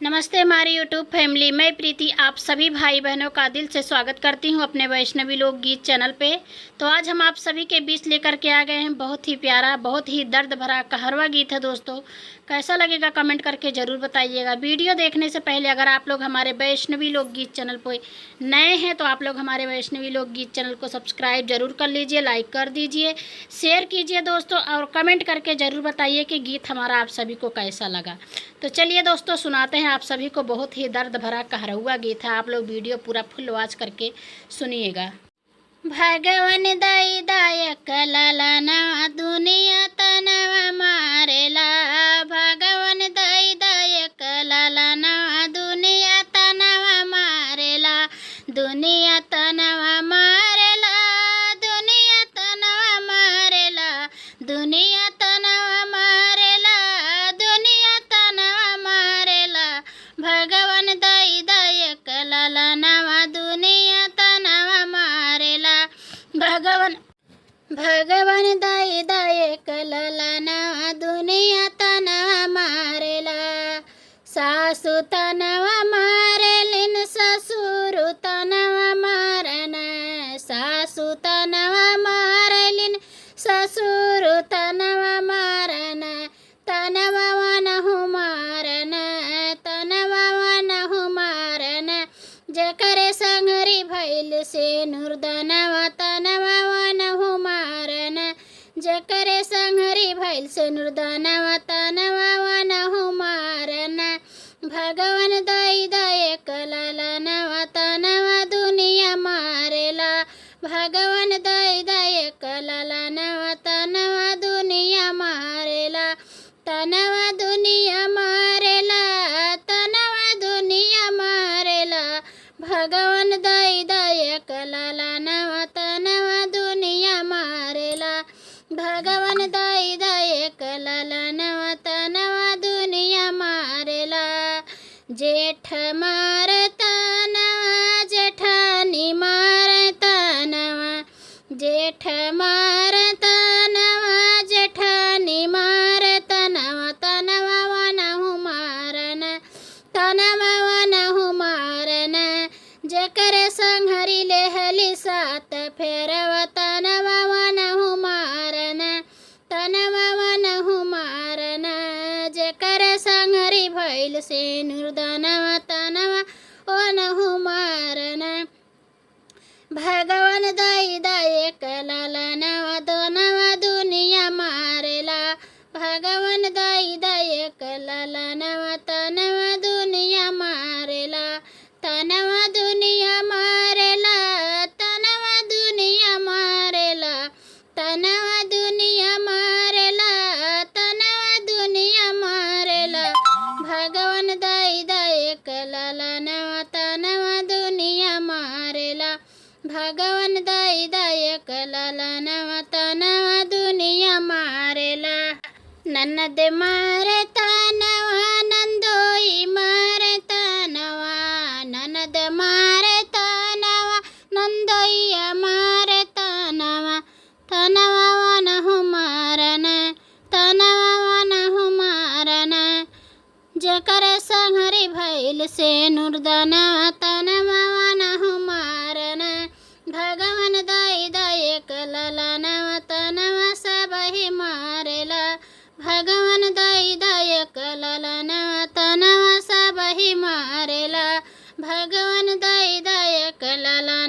नमस्ते हमारी YouTube family. मैं प्रीति आप सभी भाई बहनों का दिल से स्वागत करती हूं अपने वैष्णवी लोक गीत चैनल पे। तो आज हम आप सभी के बीच लेकर के आ गए हैं बहुत ही प्यारा, बहुत ही दर्द भरा कहरवा गीत है दोस्तों। कैसा लगेगा कमेंट करके ज़रूर बताइएगा। वीडियो देखने से पहले अगर आप लोग हमारे वैष्णवी लोक गीत चैनल पर नए हैं तो आप लोग हमारे वैष्णवी लोक गीत चैनल को सब्सक्राइब ज़रूर कर लीजिए, लाइक कर दीजिए, शेयर कीजिए दोस्तों, और कमेंट करके ज़रूर बताइए कि गीत हमारा आप सभी को कैसा लगा। तो चलिए दोस्तों सुनाते हैं आप सभी को। बहुत ही दर्द भरा कहरवा गीत है, आप लोग वीडियो पूरा फुल वॉच करके सुनिएगा। भगवन दई दायक ललना दुनिया तनवा मारेला, भगवन दई दायक ललना दुनिया तनवा मारेला, दुनिया तनवा मारेला, दुनिया तनवा मारेला, दुनिया तनवा मारेला, दुनिया तनवा मारेला, भगवन दई दायक ललना दुनिया तनवा मारेला, भगवन भगवन दाई दायक ललना दुनिया तनवा मारेला, सासु तनवा मारेलिन ससुर तनवा मारन, सासु तनवा मारेलिन ससुर तनवा मारन, तनवा वनहु मारन, तनवा वनहु मारन, जकरे संगरी भैल से नुरदनवा तनवा वनहु मारन, जकरे संगरी भैल से नुरदनवा तनवा वनहु मारन, भगवन दई दायक ललनवा तनवा दुनिया मारेला, भगवन दई दायक ललनवा तनवा दुनिया मारेला, तनवा दुनिया मारेला, तनवा दुनिया मारेला, भगवन दई दायक ललनवा तनवा दुनिया मारेला, भगवन दई दायक ललनवा तनवा दुनिया मारेला, जेठ मारतनवा जेठानी मारतनवा, जेठ मारतनवा जेठानी मारतनवा, तनवा वनहु मारन, तनवा वनहु मारन, जकरे संघरी लेहली सात फेरवा तनवा वनहु मारन, तनवा वनहु मारन, जकरे संघरी भैल से नुरदनवा तनवा वनहु मारन, भगवन दई दायक ललनवा तनवा दुनिया मारेला, भगवन दई दायक ललनवा तनवा दुनिया मारेला, तनवा दुनिया मारेला, तनवा दुनिया मारेला, तनवा दुनिया मारेला, तनवा दुनिया मारेला, भगवन दई दायक ललनवा तनवा दुनिया मारेला, भगवन दई दायक ललनवा तनवा दुनिया मारेला, ननद मारे तनवा नंदोई मारे तनवा, ननद मारे तनवा नंदोइया मारे तनवा, तनवा वनहु मारन, तनवा वनहु मारन, जकरे संघरी भैल से नुरदनवा तनवा वनहु मारन, भगवन दई दायक ललनवा तनवा सबहि मारेला, भगवन दई दायक ललनवा तनवा सबहि मारेला, भगवन दई दायक ललनवा